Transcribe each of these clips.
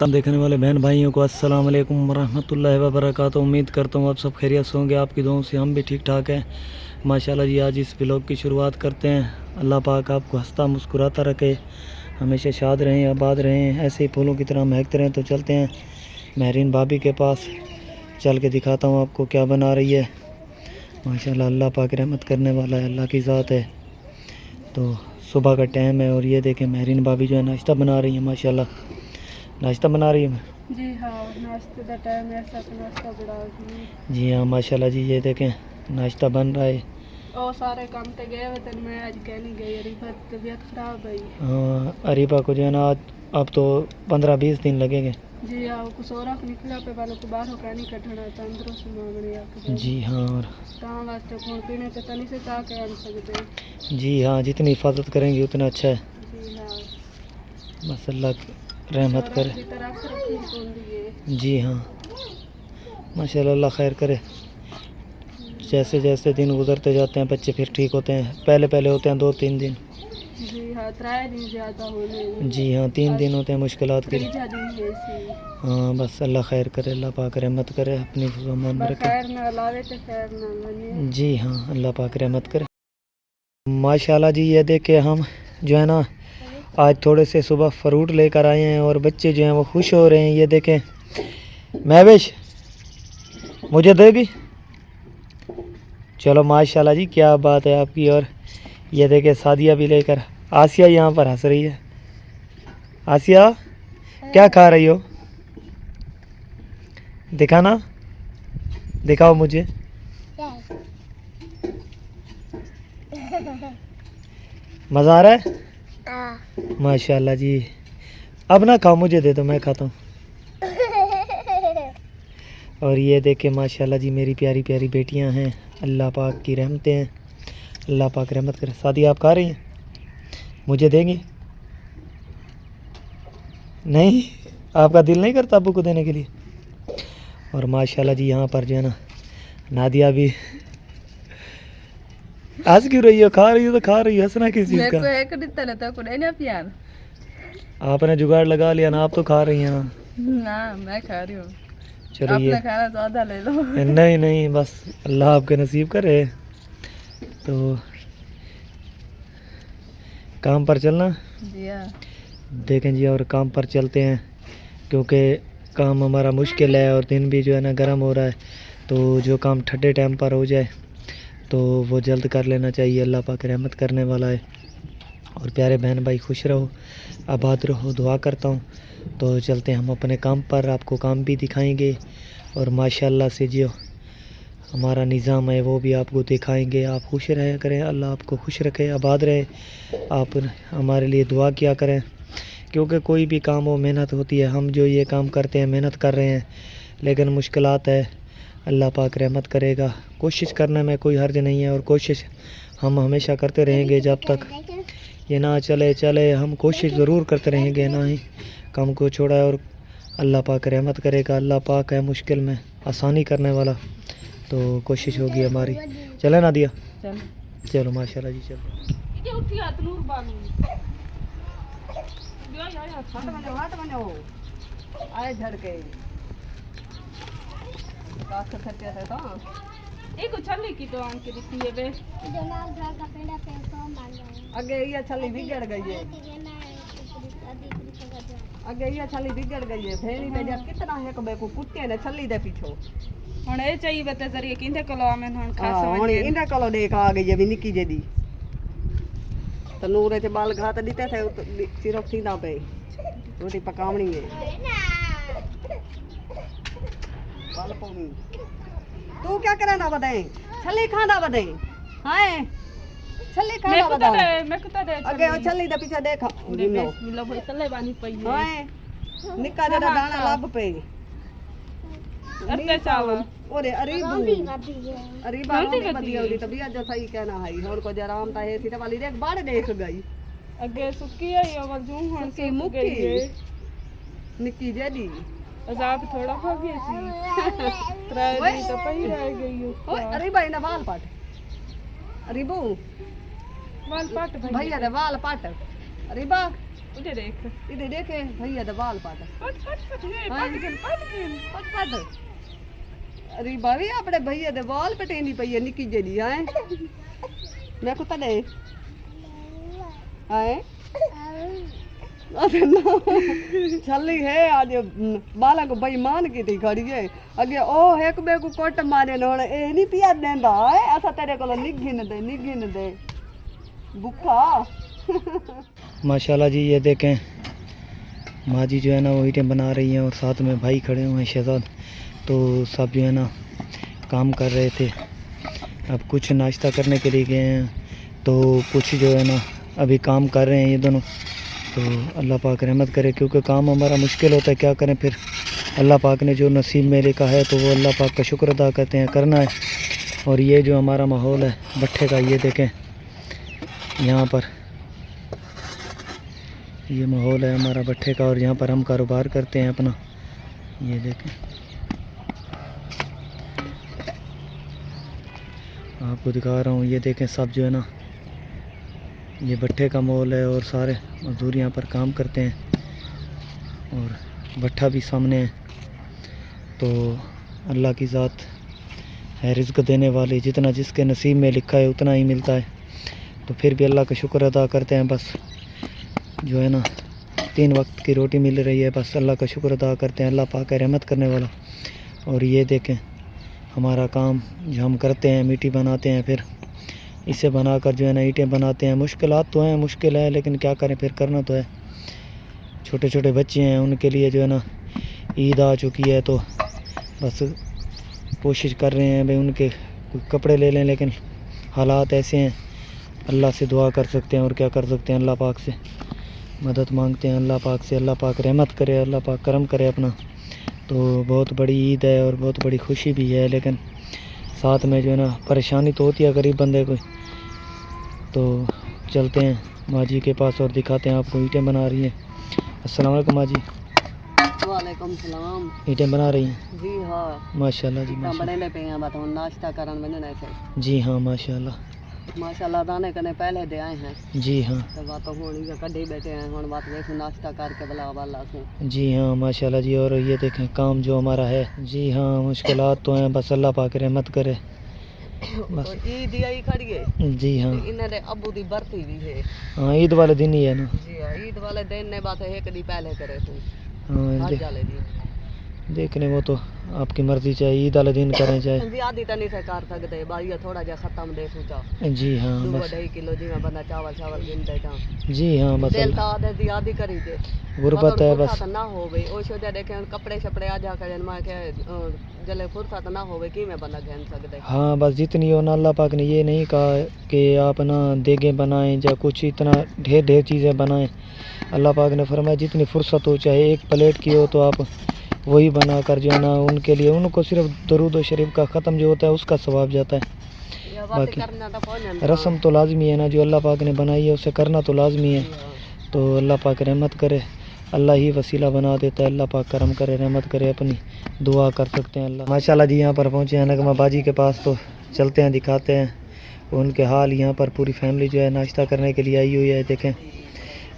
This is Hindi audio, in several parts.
तमाम देखने वाले बहन भाइयों को अस्सलाम वालेकुम वरहमतुल्लाहि वबरकातुहू। उम्मीद करता हूँ आप सब खैरियत से होंगे। आपकी दुआओं से हम भी ठीक ठाक हैं माशाल्लाह जी। आज इस व्लॉग की शुरुआत करते हैं। अल्लाह पाक आपको हंसता मुस्कुराता रखे, हमेशा शाद रहें, आबाद रहें, ऐसे ही फूलों की तरह महकते रहें। तो चलते हैं महरीन भाभी के पास, चल के दिखाता हूँ आपको क्या बना रही है। माशाल्लाह अल्लाह पाक रहमत करने वाला है, अल्लाह की ज़ात है। तो सुबह का टाइम है और ये देखें महरीन भाभी जो है नाश्ता बना रही है। माशाल्लाह नाश्ता बना रही है जी हाँ, नाश्ते का टाइम है, सब नाश्ता बना जी हाँ माशाल्लाह जी। ये देखें नाश्ता बन रहा है। और सारे काम पे गए हुए थे, मैं आज कह नहीं गई, अरीबा तबीयत खराब है। हाँ अरीबा को जो है ना अब तो 15-20 दिन लगेंगे। जी हाँ, कुछ और निकला पे वालों को बाहर का नहीं कटना था, अंदरों से मांगने आके जी हाँ। और कहाँ वास्ते खून पीने के तनी से चाह के आन सकते। जी हाँ, जितनी हिफाजत करेंगे उतना अच्छा है। जी हाँ, बस अल्लाह रहमत करे। जी हाँ माशाल्लाह अल्लाह खैर करे। जैसे जैसे दिन गुजरते जाते हैं बच्चे फिर ठीक होते हैं। पहले पहले होते हैं 2-3 दिन। जी हाँ, 3 दिन ज़्यादा होने। जी हाँ 3 दिन होते हैं मुश्किलात के लिए। हाँ बस अल्लाह खैर करे, अल्लाह पाक रहमत करे, अपनी ज़ुबान में रखे। जी हाँ अल्लाह पाक रहमत करे। माशाल्लाह जी ये देख के हम जो है ना आज थोड़े से सुबह फ्रूट लेकर आए हैं और बच्चे जो हैं वो खुश हो रहे हैं। ये देखें महविश मुझे देगी। चलो माशाल्लाह जी क्या बात है आपकी। और ये देखें सादिया भी लेकर, आसिया यहाँ पर हंस रही है। आसिया क्या खा रही हो, दिखाना, दिखाओ मुझे। मज़ा आ रहा है माशाल्लाह जी। अब ना खाओ, मुझे दे दो, मैं खाता हूँ। और ये देखे माशाल्लाह जी मेरी प्यारी प्यारी बेटियां हैं, अल्लाह पाक की रहमतें हैं, अल्लाह पाक रहमत करे। शादी आप खा रही हैं, मुझे देंगी? नहीं, आपका दिल नहीं करता अब्बू को देने के लिए? और माशाल्लाह जी यहाँ पर जो है ना नादिया भी हंस क्यों रही हो? खा रही हो तो खा रही हो, हंसना किस चीज़ का? प्यार आपने जुगाड़ लगा लिया ना, आप तो खा रही हैं ना। ना, मैं खा रही हूँ। चलो ये खाना ज़्यादा ले लो। नहीं नहीं, बस अल्लाह आपके नसीब करे। तो काम पर चलना जी हाँ। देखें जी, और काम पर चलते हैं क्योंकि काम हमारा मुश्किल है और दिन भी जो है ना गर्म हो रहा है। तो जो काम ठंडे टाइम पर हो जाए तो वो जल्द कर लेना चाहिए। अल्लाह पाक रहमत करने वाला है। और प्यारे बहन भाई खुश रहो, आबाद रहो, दुआ करता हूँ। तो चलते हैं हम अपने काम पर, आपको काम भी दिखाएंगे और माशाल्लाह से जो हमारा निज़ाम है वो भी आपको दिखाएंगे। आप खुश रहे करें, अल्लाह आपको खुश रखे, आबाद रहे। आप हमारे लिए दुआ किया करें क्योंकि कोई भी काम हो मेहनत होती है। हम जो ये काम करते हैं मेहनत कर रहे हैं लेकिन मुश्किलात है, अल्लाह पाक रहमत करेगा। कोशिश करने में कोई हर्ज नहीं है और कोशिश हम हमेशा करते रहेंगे जब तक ये ना चले हम कोशिश ज़रूर करते रहेंगे, ना ही काम को छोड़ा है। और अल्लाह पाक रहमत करेगा, अल्लाह पाक है मुश्किल में आसानी करने वाला। तो कोशिश होगी हमारी। चले ना दिया, चलो माशाल्लाह जी। चलो अगे ये छली बिगड़ गई है, अगे ये छली बिगड़ गई है। भेड़ी ते कितना है को बेकू कुत्ते ने छली दे पीछो हुन ए चाहिए बते जरिए किंदे कलो आमे हुन खास हुन इंदा कलो देख आ गई है भी निकी जेदी तनूरे ते बाल घात दीते थे सिर्फ सीधा पे रोटी पकावनी है बाल पानी। तू क्या करना बदे छली खाना बदे हाय छली खाना बदे मैं कुत्ता दे अगे ओ छली दे पीछे देख लो भाई तले बानी पई है हाय निका जरा दाना लब पे अरे चावल ओरे अरीबा बढ़िया होली तबीयत जो सही कहना है और को आराम ता है सीधा वाली देख बाड़ देख गई अगे सुकी है ये वजू हुन की मुक्की निकी जेदी अजाब थोड़ा हो गई सी त्राई तो पई रह गई ओए अरीबा इना बाल पाट अरीबू बाल पाट भैया दे बाल पाट अरीबा उधर देख, इधर देखे भैया द बाल पाता पट अरे भाभी अपने भैया दे बाल पटेंदी पई है निकी जेदी है मैं को तले है छली है आज बाला को बेईमान की थी खड़ी है अगे ओ एक बे को कोट मारे न ए नहीं पिया देंदा है असा तेरे को निगिन दे भूखा माशाल्लाह जी। ये देखें माँ जी जो है ना वो ईंटें बना रही हैं और साथ में भाई खड़े हुए हैं शहजाद, तो सब जो है ना काम कर रहे थे। अब कुछ नाश्ता करने के लिए गए हैं तो कुछ जो है ना अभी काम कर रहे हैं ये दोनों। तो अल्लाह पाक रहमत करे, क्योंकि काम हमारा मुश्किल होता है, क्या करें फिर। अल्लाह पाक ने जो नसीब में लिखा है तो वो अल्लाह पाक का शुक्र अदा करते हैं, करना है। और ये जो हमारा माहौल है भट्ठे का, ये देखें यहाँ पर ये माहौल है हमारा भट्ठे का, और यहाँ पर हम कारोबार करते हैं अपना। ये देखें आपको दिखा रहा हूँ, ये देखें सब जो है ना ये भट्ठे का माहौल है और सारे मजदूर यहाँ पर काम करते हैं और भट्ठा भी सामने है। तो अल्लाह की ज़ात है रिज़्क़ देने वाली, जितना जिसके नसीब में लिखा है उतना ही मिलता है। तो फिर भी अल्लाह का शुक्र अदा करते हैं। बस जो है ना 3 वक्त की रोटी मिल रही है, बस अल्लाह का शुक्र अदा करते हैं। अल्लाह पाक है रहमत करने वाला। और ये देखें हमारा काम जो हम करते हैं, मिट्टी बनाते हैं, फिर इसे बनाकर जो है ना ईंटें बनाते हैं। मुश्किलात तो हैं, मुश्किल है, लेकिन क्या करें फिर, करना तो है। छोटे छोटे बच्चे हैं, उनके लिए जो है ना ईद आ चुकी है, तो बस कोशिश कर रहे हैं भाई उनके कोई कपड़े ले लें, लेकिन हालात ऐसे हैं। अल्लाह से दुआ कर सकते हैं और क्या कर सकते हैं, अल्लाह पाक से मदद मांगते हैं अल्लाह पाक से। अल्लाह पाक रहमत करे, अल्लाह पाक करम करे अपना। तो बहुत बड़ी ईद है और बहुत बड़ी खुशी भी है, लेकिन साथ में जो है ना परेशानी तो होती है गरीब बंदे को। तो चलते हैं माँ जी के पास और दिखाते हैं आपको, ईंटें बना रही हैं। अस्सलाम वालेकुम माँ जी। वालेकुम सलाम। ईंटें बना रही हैं? जी हाँ माशाल्लाह जी, बने पे हैं बताओ नाश्ता करन बनने से। जी हाँ माशाल्लाह माशाल्लाह दाने कने पहले दे आए हैं। जी हाँ तो बात होनी का कड्डी बैठे हैं हुन बात वैसे नाश्ता करके बुला वाला से। जी हाँ माशाल्लाह जी। और ये देखें काम जो हमारा है, जी हाँ मुश्किलात तो हैं, बस अल्लाह पाक रहमत करे बस। ईद आई खड़ी है। जी हाँ इन्हें अबू दी बरती भी है। हाँ ईद वाले दिन ही है ना। जी हाँ ईद वाले दिन ने बात है एक दी पहले करे थे। हाँ जाले दी देखने वो तो आपकी मर्जी, चाहे ईद वाले दिन करें चाहे। जी आदि तनी से कर सकते भाई थोड़ा जा खत्म दे सोचा। जी हाँ बस 2-2.5 किलो जी में बंदा चावल गिन दे जा। जी हाँ बस दिल ता आदे दी आदि करी दे गुरबत है बस। ना होवे ओ सोचा देखे कपड़े छपड़े आ जा कर मैं के जले फुर्सत ना होवे की में बंदा घेन सकते। हाँ बस जितनी हो ना, अल्लाह पाक ने ये नहीं कहा कि आप ना देगे बनाएं या कुछ इतना ढेर चीज़ें बनाएं। अल्लाह पाक ने फरमाया जितनी फुर्सत हो, चाहे 1 प्लेट की हो तो आप वही बना कर जो है ना उनके लिए, उनको सिर्फ दरूद व शरीफ का ख़त्म जो होता है उसका सवाब जाता है। बाकी रस्म तो लाजमी है ना, जो अल्लाह पाक ने बनाई है उसे करना तो लाजमी है। तो अल्लाह पाक रहमत करे, अल्लाह ही वसीला बना देता है। अल्लाह पाक करम करे, रहमत करे, अपनी दुआ कर सकते हैं अल्लाह। माशाल्लाह जी यहाँ पर पहुँचे हैं नगमा बाजी के पास, तो चलते हैं दिखाते हैं उनके हाल। यहाँ पर पूरी फैमिली जो है नाश्ता करने के लिए आई हुई है। देखें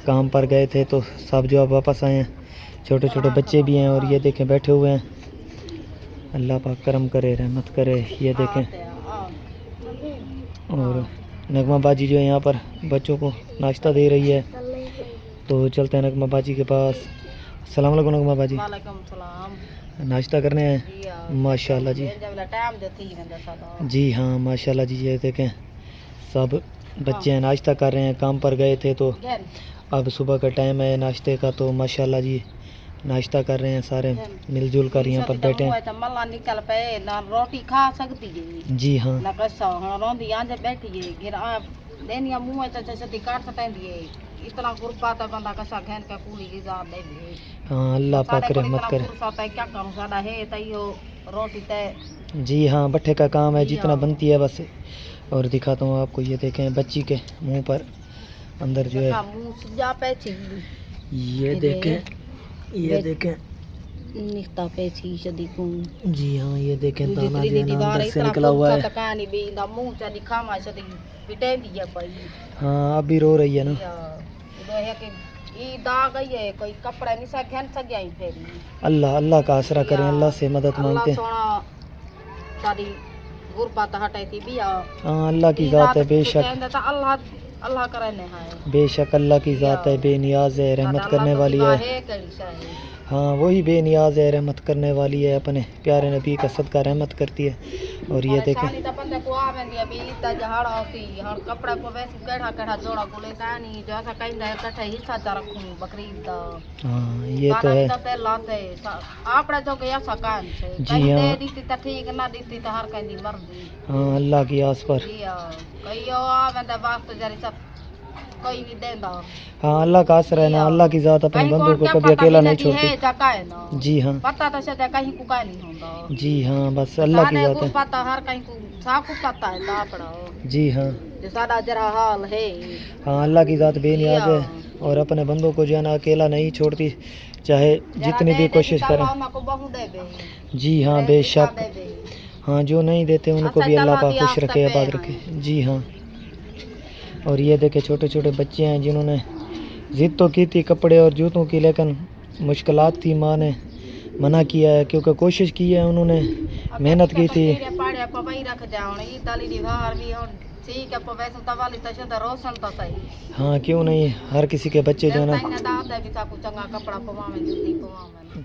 काम पर गए थे तो सब जो अब वापस आए हैं, छोटे छोटे बच्चे भी हैं और ये देखें बैठे हुए हैं। अल्लाह पाक करम करे, रहमत करे। ये देखें और नगमा बाजी जो है यहाँ पर बच्चों को नाश्ता दे रही है। तो चलते हैं नगमा बाजी के पास। अस्सलाम वालेकुम नगमा बाजी। वालेकुम सलाम। नाश्ता करने हैं? माशाल्लाह जी। जी हाँ माशाल्लाह जी। ये देखें सब बच्चे हैं नाश्ता कर रहे हैं, काम पर गए थे तो अब सुबह का टाइम है नाश्ते का, तो माशाल्लाह जी नाश्ता कर रहे हैं सारे मिलजुल कर यहाँ पर बैठे हैं। मल्ला निकल पे ना रोटी खा सकती है। जी हाँ ना कैसा हाँ रोंदी आंजे बैठी है गिर आ देनिया मुंह तो जैसे काट सटेंदी है। इतना गुरबात बंदा कैसा घेन के पूरी इजाजत दे दी। हाँ अल्लाह पाक रहमत करे। क्या करूं साडा है तइयो रोटी ते। जी हाँ भट्ठे का काम है, जितना बनती है बस। और दिखाता हूँ आपको, ये देखें बच्ची के मुंह पर अंदर जो है ये देखें, ये देखें निकता पे छी शदी को। जी हाँ ये देखें दाना जो है ना अंदर से निकला हुआ है। कहानी भी ना मुंह चा दिखा मा शदी पिटे दी है भाई। हाँ अब भी रो रही है ना। तो है कि ये दाग गई है कोई कपड़ा नहीं सा घेन सा गया ही फेरी अल्लाह अल्लाह का आसरा करें, अल्लाह से मदद मांगते हैं। सोना सारी गुरबत हटाई थी भी हाँ अल्लाह की ज़ात है बेशक, अल्लाह अल्लाह करने है बेशक अल्लाह की ज़ात है, बेनियाज है, रहमत करने वाली है। हाँ वही बेनियाज है, रहमत करने वाली है, अपने प्यारे नबी का सदका रहमत करती है। और ये देखें हाँ ये तो है। जी हाँ हाँ अल्लाह की आस पर कोई नहीं देंदा। हाँ अल्लाह का आसरा है ना, अल्लाह की ज़ात अपने बंदों को कभी अकेला नहीं छोड़ती। जी हाँ पता तो शायद कहीं को का नहीं होता। जी हाँ बस अल्लाह की ज़ात है। पता हर कहीं को सब को पता है तापड़ा। जी हाँ जो सादा जरा हाल है। हाँ अल्लाह की ज़ात बेनियाज है और अपने बंदों को जो है ना अकेला नहीं छोड़ती, चाहे जितनी भी कोशिश करें। जी हाँ बेशक, हाँ जो नहीं देते उनको भी अल्लाह पाक खुश रखे, आबाद रखे। जी हाँ और ये देखे छोटे छोटे बच्चे हैं जिन्होंने ज़िद तो की थी कपड़े और जूतों की, लेकिन मुश्किलात थी, माँ ने मना किया है क्योंकि कोशिश की है उन्होंने, मेहनत की थी। हाँ क्यों नहीं, हर किसी के बच्चे जो है ना।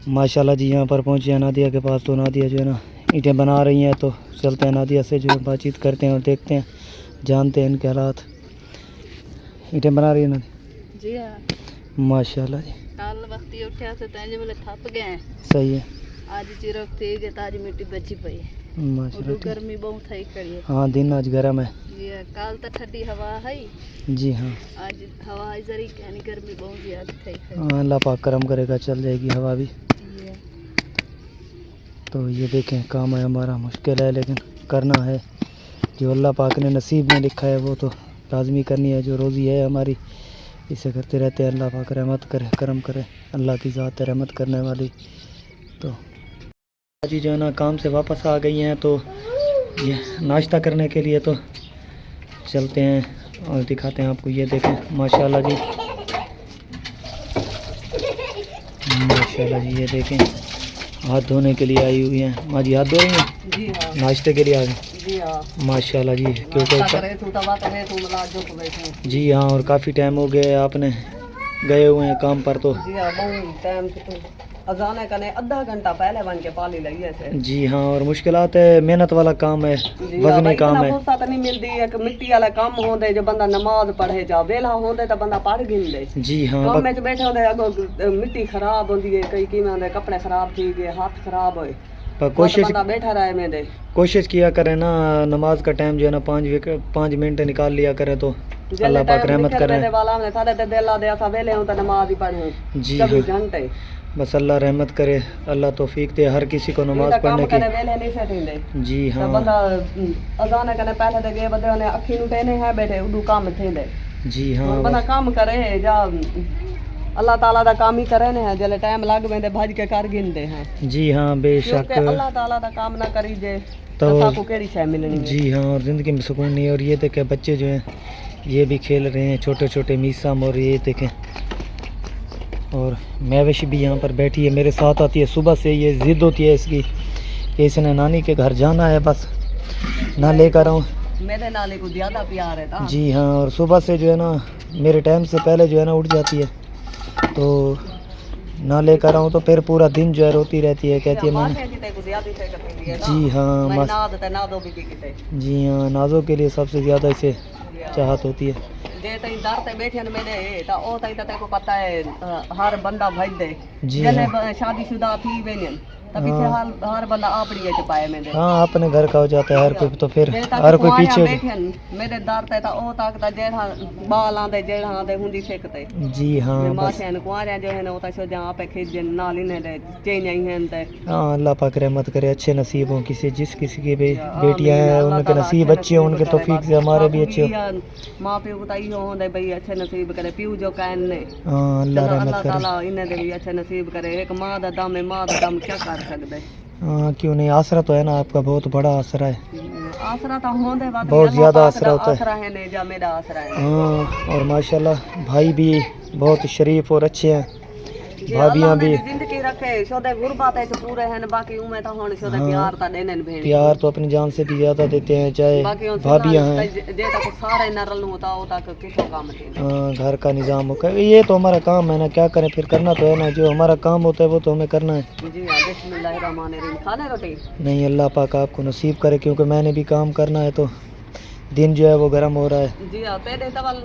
माशाल्लाह जी यहाँ पर पहुँचे हैं नादिया के पास, तो नादिया जो है ना ईंटें बना रही हैं, तो चलते हैं नादिया से जो है बातचीत करते हैं और देखते हैं, जानते हैं इनके हालात। ईंटें बना रही है ना जी हाँ माशाल्लाह जी। कल वक्ती उठा से तंज बोले थप गए। सही है। आज चिरक थी के ताज मिट्टी बची पई माशाल्लाह। गर्मी बहुत है करिए। हाँ दिन आज गर्म है। ये कल तो ठंडी हवा है। जी हाँ आज हवा है जरी यानी गर्मी बहुत ज्यादा थई। हाँ अल्लाह पाक करम करेगा, चल जाएगी हवा भी। तो ये देखें काम है हमारा, मुश्किल है लेकिन करना है, जो अल्लाह पाक ने नसीब में लिखा है वो तो लाजमी करनी है। जो रोज़ी है हमारी इसे करते रहते हैं, अल्लाह पाक रहमत करे, करम करे, अल्लाह की ज़ात है रहमत करने वाली। तो जी जो है ना काम से वापस आ गई हैं, तो ये नाश्ता करने के लिए तो चलते हैं और दिखाते हैं आपको। ये देखें माशाल्लाह जी, माशाल्लाह जी, ये देखें हाथ धोने के लिए आई हुई हैं। माँ जी हाथ धो रही हैं? जी हाँ। नाश्ते के लिए आ गए? जी हाँ माशाल्लाह जी, क्योंकि जी हाँ और काफ़ी टाइम हो गया आपने गए हुए हैं काम पर। तो जी हाँ बहुत टाइम से अजाने कने आधा घंटा पहले बन के पाली लगी है। जी हाँ और मुश्किलात है, मेहनत वाला काम है, वजनी काम है। फुर्सत नहीं मिलती है कि मिट्टी वाला काम होंदे जो बंदा नमाज पढ़े जा, वेला होंदे तो बंदा पढ़ गिनदे। जी हाँ काम में बैठे होंदे अगो मिट्टी खराब होंदी है, कई की में हाथ खराब थी गए, हाथ खराब होए, पर कोशिश बैठा रहे में दे। कोशिश किया करें ना, नमाज का टाइम जो है ना 5 मिनट निकाल लिया करें तो अल्लाह पाक रहमत कर रहे हैं। वाला ने सारे ते दिला दे सा वेले हों तो नमाज ही पढ़ूं। जी 24 घंटे बस अल्लाह रहमत करे, अल्लाह तौफीक दे हर किसी को नमाज पढ़ने की। वेले नहीं सेटिंदे। जी हाँ बंदा अजान कने पहले ते गए बदे ने अखी नु टेने है बैठे उडू काम थेंदे। जी हाँ बंदा काम करे जा अल्लाह ताला दा काम ही करे ने है, जले टाइम लग वेंदे भज के कर गिनदे हैं। जी हाँ बेशक, अल्लाह ताला दा काम ना करी जे तो साको केड़ी शय मिलनी है। जी हाँ और जिंदगी में सुकून नहीं है। और ये देखे बच्चे जो हैं ये भी खेल रहे हैं, छोटे छोटे मीसाम, और ये देखें और महवेश भी यहाँ पर बैठी है, मेरे साथ आती है सुबह से। ये ज़िद होती है इसकी कि इसने नानी के घर जाना है, बस ना लेकर आऊँ। मेरे नानी को ज़्यादा प्यार है। जी हाँ और सुबह से जो है ना मेरे टाइम से पहले जो है ना उठ जाती है, तो ना लेकर आऊँ तो फिर पूरा दिन जो है रोती रहती है, कहती है मैंने। जी हाँ जी हाँ नाजों के लिए सबसे ज़्यादा इसे चाहत होती है। हर बंदा भाई दे जी शादीशुदा थी वेनियन तभी से हर बंदा आपड़ी के पाए में हाँ अपने घर का हो जाता है हर कोई, तो फिर हर कोई पीछे मेरे दर ते ता ओ तक दा जेड़ा बाल आंदे जेड़ा आंदे हुंदी सिकते। जी हाँ माशेन कुआरे जो है ना ओ ता सो जहां पे खिज नाल इने दे चेन आई हैं ते। हां अल्लाह पाक रहमत करे, अच्छे नसीब हो किसी जिस किसी के भी बेटियां हैं उनके नसीब अच्छे हो, उनके तौफीक से हमारे भी अच्छे हो। मां प्यो को ताई होंदे भई अच्छे नसीब करे, प्यू जो कहन ने हां अल्लाह रहमत करे, अल्लाह ताला इने दे भी अच्छे नसीब करे। एक मां दा दम है, मां दा दम क्या कर सकदे। हाँ क्यों नहीं, आसरा तो है ना आपका, बहुत बड़ा आसरा है। आसरा तो होंदे बहुत ज़्यादा आसरा होता है। आसरा है ने जा मेरा आसरा है। हाँ और माशाल्लाह भाई भी बहुत शरीफ और अच्छे हैं। जी भाभियाँ अल्लाह भी ने जिंदगी रखे शोदे गुरबात है पूरे हैं बाकी उमे तो हुन शोदे हाँ, प्यार ता देने भेण प्यार तो अपनी जान से भी ज़्यादा देते हैं, चाहे बाकी उन भाभियाँ सुना हैं। जे तक सारे नरल होता वो तक कितो काम थे हाँ, घर का निज़ाम होगा, ये तो हमारा काम है ना, क्या करें, फिर करना तो है ना, जो हमारा काम होता है वो तो हमें करना है। जी हां बिस्मिल्लाहिर्रहमानिर्रहीम खाने रोटी नहीं, अल्लाह पाक आपको नसीब करे, क्योंकि मैंने भी काम करना है, तो दिन जो है वो गर्म हो रहा है। जी हां तेरे तवल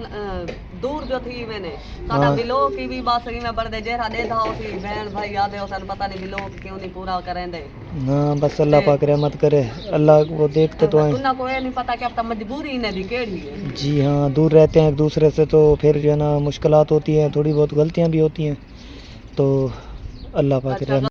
दूर जो थी मैंने साडा हाँ, बिलो की भी बात सही में बढ़ दे जेरा दे था उसी बहन भाई याद है उसन पता नहीं बिलो क्यों नहीं पूरा करेंदे हाँ, बस अल्लाह पाक रहमत करे, अल्लाह वो देखते तो हैं। उन्ना को ये नहीं पता कि अब तो मजबूरी ने दी केड़ी है जी हाँ, दूर रहते हैं एक दूसरे से, तो फिर जो है ना मुश्किलात होती हैं, थोड़ी बहुत गलतियाँ भी होती हैं, तो अल्लाह पाक अच्छा रहमत